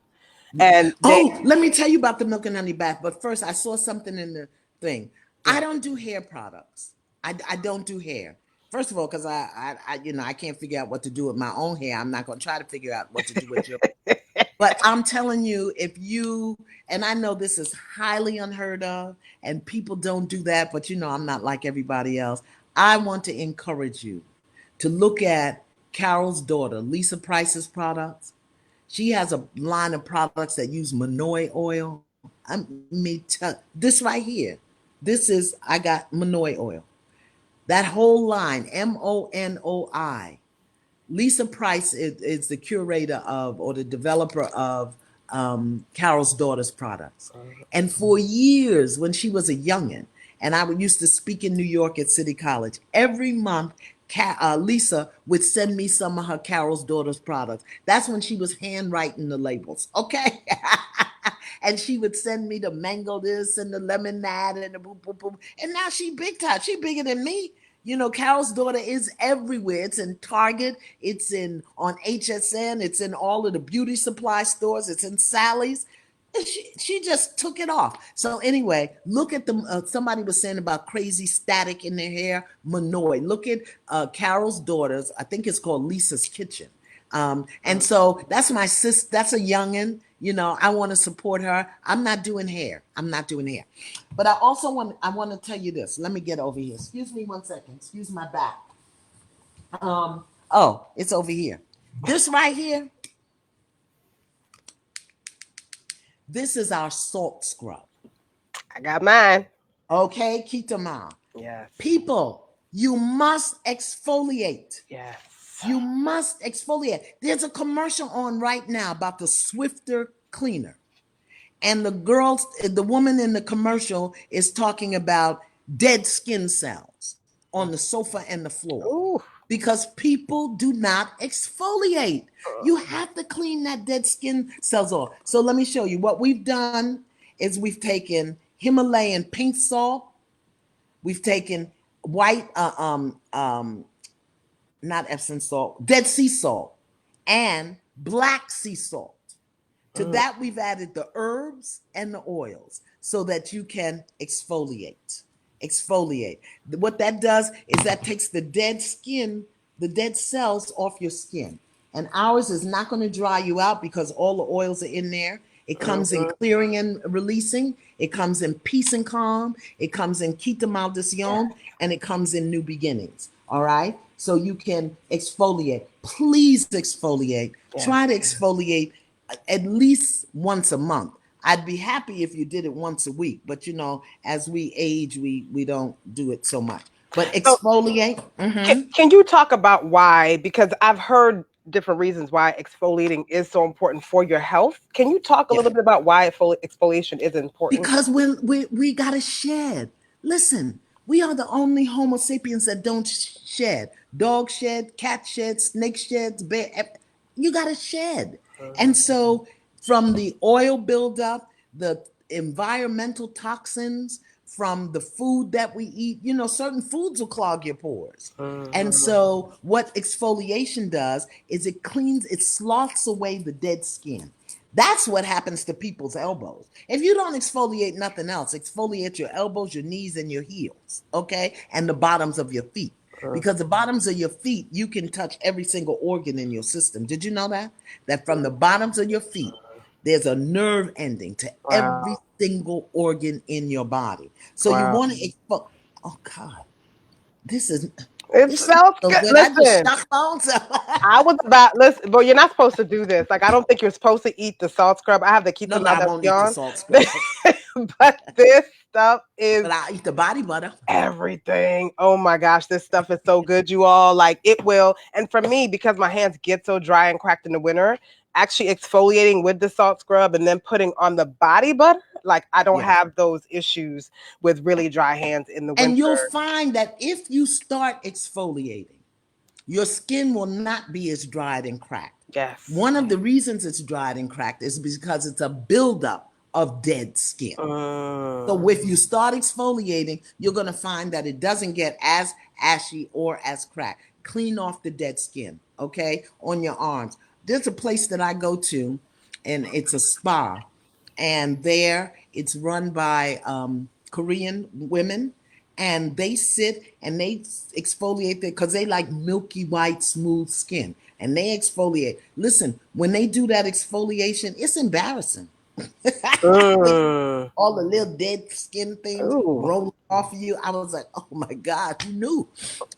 And they Oh, let me tell you about the milk and honey bath. But first, I saw something in the thing. I yeah. don't do hair products. I don't do hair. First of all, because I can't figure out what to do with my own hair. I'm not going to try to figure out what to do with your. But I'm telling you, if you, and I know this is highly unheard of, and people don't do that, but I'm not like everybody else. I want to encourage you to look at Carol's daughter, Lisa Price's products. She has a line of products that use Monoi oil. This right here. I got Monoi oil. That whole line, Monoi. Lisa Price is the curator of or the developer of Carol's daughter's products. And for years, when she was a youngin', and I used to speak in New York at City College, every month, Lisa would send me some of her Carol's daughter's products. That's when she was handwriting the labels, okay? And she would send me the mango this and the lemon that and the boom, boom, boom. And now she big time. She bigger than me. Carol's daughter is everywhere. It's in Target. It's in on HSN. It's in all of the beauty supply stores. It's in Sally's. She just took it off. So anyway, look at the. Somebody was saying about crazy static in their hair. Manoy. Look at Carol's daughters. I think it's called Lisa's Kitchen. And so that's my sis. That's a youngin. I want to support her. I'm not doing hair. I'm not doing hair. But I want to tell you this. Let me get over here. Excuse me 1 second. Excuse my back. Oh, it's over here. This right here, this is our salt scrub. I got mine. Okay, Kitama. Yes. People, you must exfoliate. Yes. You must exfoliate. There's a commercial on right now about the Swifter cleaner. And the woman in the commercial is talking about dead skin cells on the sofa and the floor Ooh. because people do not exfoliate. You have to clean that dead skin cells off. So let me show you what we've done is we've taken Himalayan pink salt, we've taken white not Epsom salt, Dead Sea salt, and black sea salt. To Mm. that, we've added the herbs and the oils so that you can exfoliate. Exfoliate. What that does is that takes the dead skin, the dead cells off your skin. And ours is not going to dry you out because all the oils are in there. It comes in Mhm. clearing and releasing. It comes in peace and calm. It comes in quita maldición, and it comes in new beginnings. All right. So you can exfoliate. Please exfoliate. Yes. Try to exfoliate at least once a month. I'd be happy if you did it once a week, but as we age, we don't do it so much. But So exfoliate. can you talk about why? Because I've heard different reasons why exfoliating is so important for your health. Can you talk a Yeah, little bit about why exfoliation is important? because we gotta shed. Listen, we are the only Homo sapiens that don't shed. Dog shed, cat shed, snake sheds, bear. You gotta shed. And Mhm. so, from the oil buildup, the environmental toxins, from the food that we eat, certain foods will clog your pores. And Mhm. so, what exfoliation does is it sloughs away the dead skin. That's what happens to people's elbows. If you don't exfoliate nothing else, exfoliate your elbows, your knees, and your heels, okay? And the bottoms of your feet. because the bottoms of your feet, you can touch every single organ in your system. Did you know that? That from the bottoms of your feet, there's a nerve ending to every Wow. single organ in your body. So you Wow. want to expose. Oh God, this is It this smells smells so good. good. I just Listen, shocked my own self. I was about listen, but you're not supposed to do this. Like I don't think you're supposed to eat the salt scrub. I have the keep No, them no, out I that's won't eat the gone. salt scrub, But this stuff is but I eat the body butter. everything. Oh my gosh, this stuff is so good, you all. Like it will. And for me, because my hands get so dry and cracked in the winter, actually exfoliating with the salt scrub and then putting on the body butter, like I don't Yeah. have those issues with really dry hands in the And you'll winter. find that if you start exfoliating, your skin will not be as dried and cracked. Yes. One of the reasons it's dried and cracked is because it's a buildup of dead skin. So Mm, if you start exfoliating, you're going to find that it doesn't get as ashy or as cracked. Clean off the dead skin, okay, on your arms. There's a place that I go to, and it's a spa, and there it's run by Korean women, and they sit and they exfoliate there because they like milky white, smooth skin, and they exfoliate. Listen, when they do that exfoliation, it's embarrassing. mm. All the little dead skin things Ooh. rolling off of you. I was like, oh my God, you knew.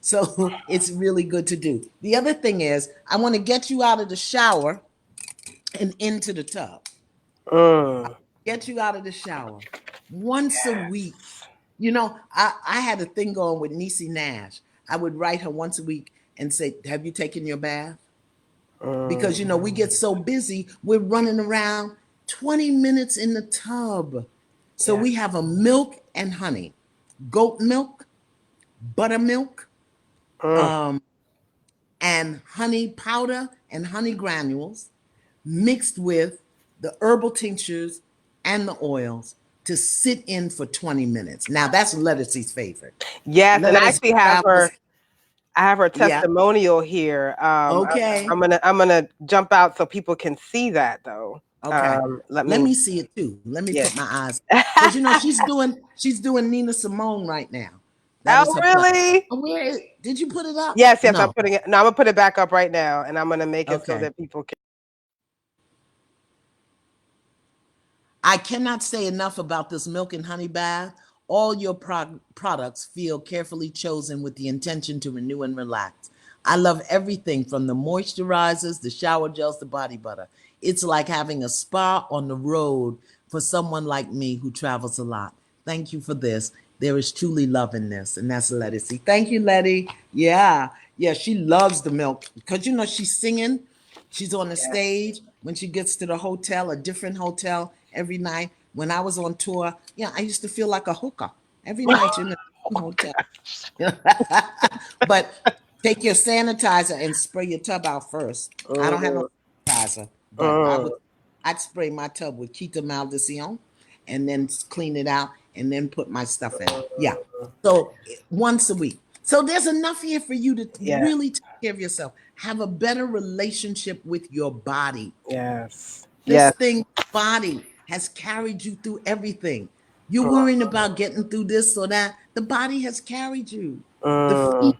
So it's really good to do. The other thing is, I want to get you out of the shower and into the tub. Mm. Get you out of the shower once a week. You know, I had a thing going with Niecy Nash. I would write her once a week and say, have you taken your bath? Mm. Because, you know, we get so busy, we're running around 20 minutes in the tub. So Yeah. we have a milk and honey, goat milk, buttermilk, Mm. um, and honey powder and honey granules mixed with the herbal tinctures and the oils to sit in for 20 minutes. Now that's Lettucey's favorite. Yes, and I Lettuce actually have travels. her. I have her Yeah. testimonial here. Okay. I'm gonna jump out so people can see that though. Okay. Let Let me. me see it too. Let me Yeah. put my eyes, because you know she's doing Nina Simone right now. That is Oh her play. really? Oh, did you put it up? Yes, yes. I'm No. putting it. No, I'm gonna put it back up right now, and I'm gonna make it so Okay. that people can. I cannot say enough about this milk and honey bath. All your products feel carefully chosen with the intention to renew and relax. I love everything from the moisturizers, the shower gels, the body butter. It's like having a spa on the road for someone like me who travels a lot. Thank you for this. There is truly love in this, and that's Letty. Thank you, Letty. Yeah, yeah, she loves the milk because you know she's singing. She's on the Yes. stage when she gets to the hotel, a different hotel every night. When I was on tour, yeah, I used to feel like a hooker every night. You're in a hotel. But take your sanitizer and spray your tub out first. I don't have no Mm, sanitizer, but mm, I'd spray my tub with Kita Maldición and then clean it out and then put my stuff in. Yeah. mm. So once a week. So there's enough here for you to Yes. really take care of yourself. Have a better relationship with your body. Yes. This Yes. thing, body, has carried you through everything. You're Mm, worrying about getting through this or that. The body has carried you. The mm, feet,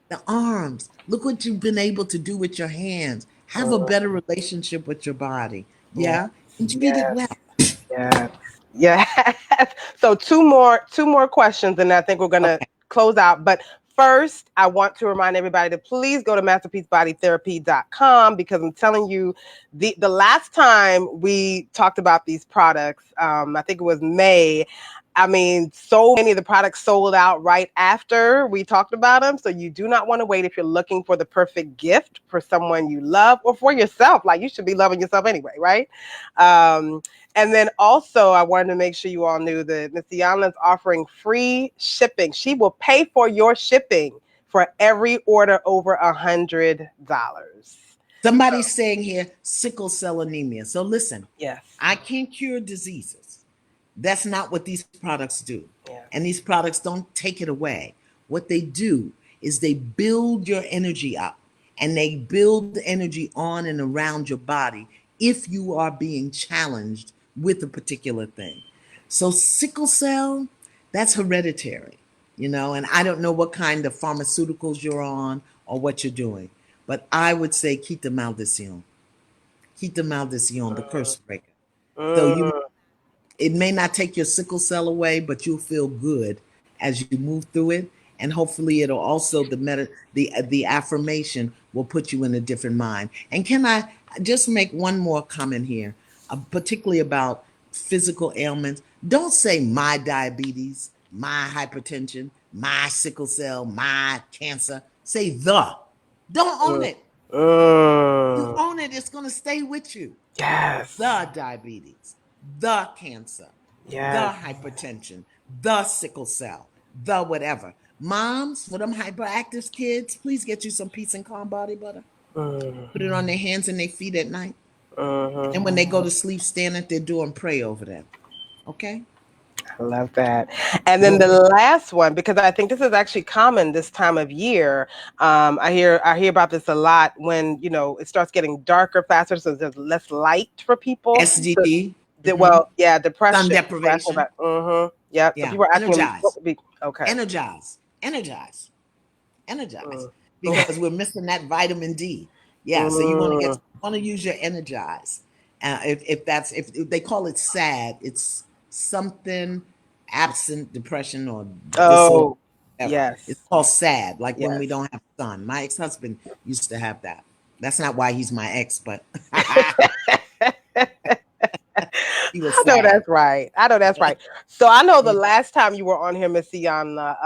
the arms. Look what you've been able to do with your hands. Have a mm. better relationship with your body. Yes. Yeah. And treat it Yes. well. Yes. Yes. So two more questions, and I think we're gonna Okay. close out. But first, I want to remind everybody to please go to masterpiecebodytherapy.com because I'm telling you, the last time we talked about these products, I think it was May. I mean, so many of the products sold out right after we talked about them. So you do not want to wait if you're looking for the perfect gift for someone you love or for yourself. Like you should be loving yourself anyway, right? Um, and then also, I wanted to make sure you all knew that Miss Iyanla is offering free shipping. She will pay for your shipping for every order over $100. Somebody's saying here sickle cell anemia. So listen, Yes, I can't cure diseases. That's not what these products do. yes, And these products don't take it away. What they do is they build your energy up and they build the energy on and around your body if you are being challenged with a particular thing. So, sickle cell, that's hereditary. And I don't know what kind of pharmaceuticals you're on or what you're doing, but I would say keep the maldición, the curse breaker. So Mm, it may not take your sickle cell away, but you'll feel good as you move through it. And hopefully it'll also the affirmation will put you in a different mind. And can I just make one more comment here, particularly about physical ailments? Don't say my diabetes, my hypertension, my sickle cell, my cancer. Say the. Don't own mm, it. You mm. own it, it's going to stay with you. Yes. The diabetes, the cancer, the Yes. hypertension, the sickle cell, the whatever. Moms, for them hyperactive kids, please get you some peace and calm body butter. Mm, Put it on their hands and their feet at night. mhm. And when they go to sleep, stand at their door and pray over them. Okay? I love that. And then the Okay. last one, because I think this is actually common this time of year. I hear about this a lot when it starts getting darker faster, so there's less light for people. So, SGD, well, yeah, sun depression. People are asking deprivation. about. Yeah. So Yeah. people are asking me what Energize. would be okay. Energize. Energize. Energize. Mm. Because we're missing that vitamin D. Yeah. So you Mm. want to use your energize. If they call it SAD, it's something absent depression or disorder, Oh, whatever. It's yes, called SAD, like when we yes. don't have sun. My ex-husband used to have that. That's not why he's my ex, but he was I know sad. that's right. I know that's right. So I know the last time you were on here, Miss Iyanla,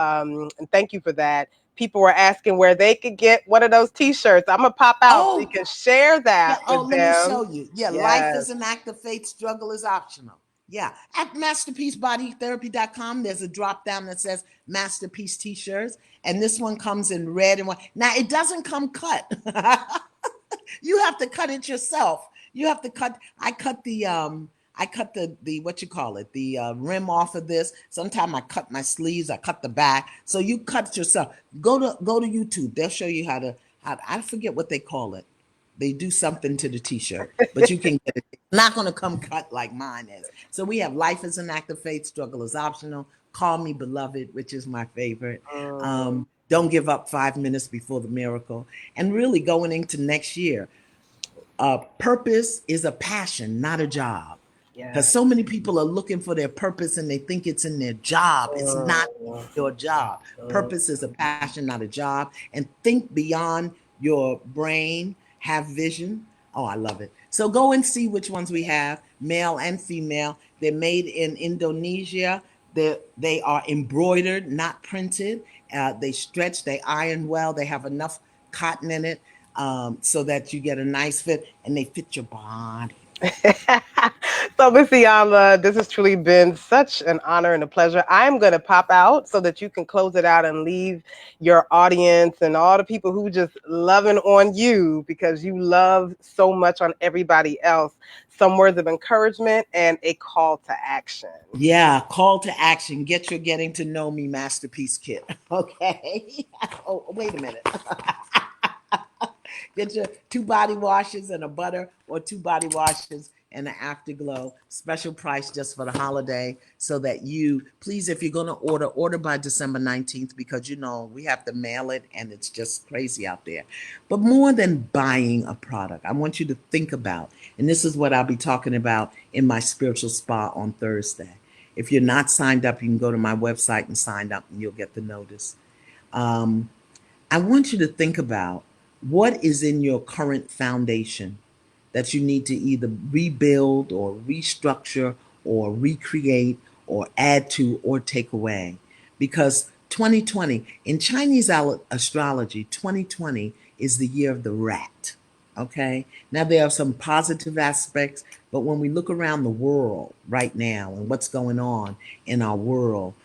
and thank you for that. People were asking where they could get one of those T-shirts. I'm gonna pop out so you Oh, can share yeah. that Oh, with let me them. show you. Yeah, life Yes. is an act of faith, struggle is optional. Yeah. At masterpiecebodytherapy.com, there's a drop down that says Masterpiece t shirts. And this one comes in red and white. Now, it doesn't come cut. You have to cut it yourself. You have to cut. I cut the what you call it, the rim off of this. Sometimes I cut my sleeves, I cut the back. So you cut it yourself. Go to YouTube. They'll show you how I forget what they call it. They do something to the t-shirt, but you can get it. It's not going to come cut like mine is. So we have life is an act of faith, struggle is optional. Call me beloved, which is my favorite. Mm, Don't give up 5 minutes before the miracle. And really going into next year, purpose is a passion, not a job. Because yes. so many people are looking for their purpose and they think it's in their job. It's not Mm, your job. mm. Purpose is a passion, not a job. And think beyond your brain, have vision. Oh, I love it. So go and see which ones we have, male and female. They're made in Indonesia. They are embroidered, not printed. They stretch, they iron well, they have enough cotton in it so that you get a nice fit and they fit your body. So, Miss Iyanla, this has truly been such an honor and a pleasure. I'm going to pop out so that you can close it out and leave your audience and all the people who just loving on you because you love so much on everybody else. Some words of encouragement and a call to action. Yeah, call to action. Get your getting to know me masterpiece kit. Okay. Oh, wait a minute. Get your 2 body washes and a butter, or 2 body washes and an afterglow. Special price just for the holiday, so that you please, if you're gonna order by December 19th, because we have to mail it and it's just crazy out there. But more than buying a product, I want you to think about, and this is what I'll be talking about in my spiritual spa on Thursday. If you're not signed up, you can go to my website and sign up and you'll get the notice. Um, I want you to think about what is in your current foundation that you need to either rebuild or restructure or recreate or add to or take away. Because 2020, in Chinese astrology, 2020 is the year of the rat. Okay. Now, there are some positive aspects, but when we look around the world right now and what's going on in our world,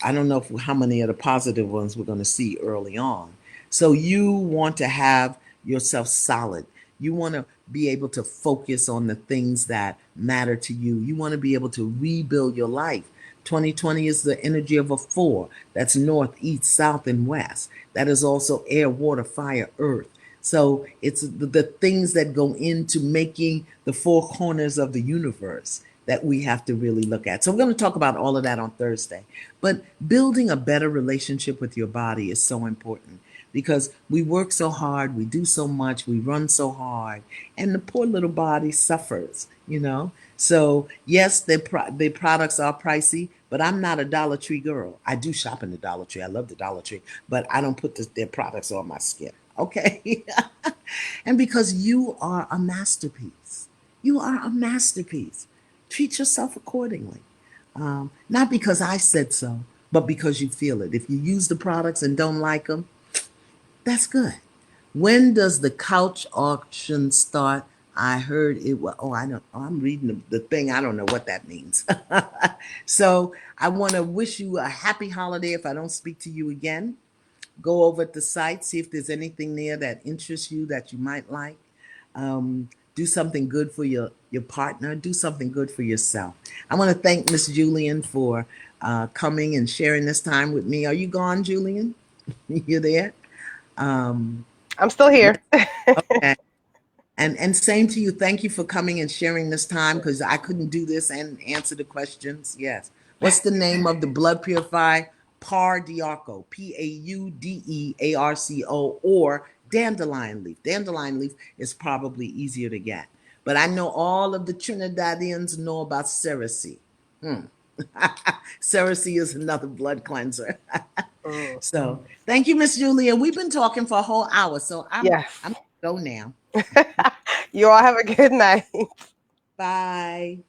I don't know how many of the positive ones we're going to see early on. So you want to have yourself solid. You want to be able to focus on the things that matter to you. You want to be able to rebuild your life. 2020 is the energy of a four. That's north, east, south, and west. That is also air, water, fire, earth. So it's the things that go into making the four corners of the universe. that we have to really look at. So we're going to talk about all of that on Thursday. But building a better relationship with your body is so important because we work so hard, we do so much, we run so hard, and the poor little body suffers, you know? So, yes, their products are pricey, but I'm not a Dollar Tree girl. I do shop in the Dollar Tree. I love the Dollar Tree, but I don't put their products on my skin. Okay. And because you are a masterpiece, you are a masterpiece. Treat yourself accordingly. Not because I said so, but because you feel it. If you use the products and don't like them, that's good. When does the couch auction start? I heard it was, oh, I know, oh, I'm reading the thing. I don't know what that means. So I want to wish you a happy holiday if I don't speak to you again. Go over at the site, see if there's anything there that interests you that you might like. Do something good for your partner. Do something good for yourself. I want to thank Miss Julian for coming and sharing this time with me. Are you gone, Julian? You there? Um, I'm still here. okay. And same to you. Thank you for coming and sharing this time because I couldn't do this and answer the questions. Yes. What's the name of the blood purifier? Pardiarco, Paudearco, or dandelion leaf. Dandelion leaf is probably easier to get. But I know all of the Trinidadians know about Cerasee. Cerasee is another blood cleanser. Mm, So thank you, Miss Julia. We've been talking for a whole hour, so I'm yes. gonna go now. You all have a good night. Bye.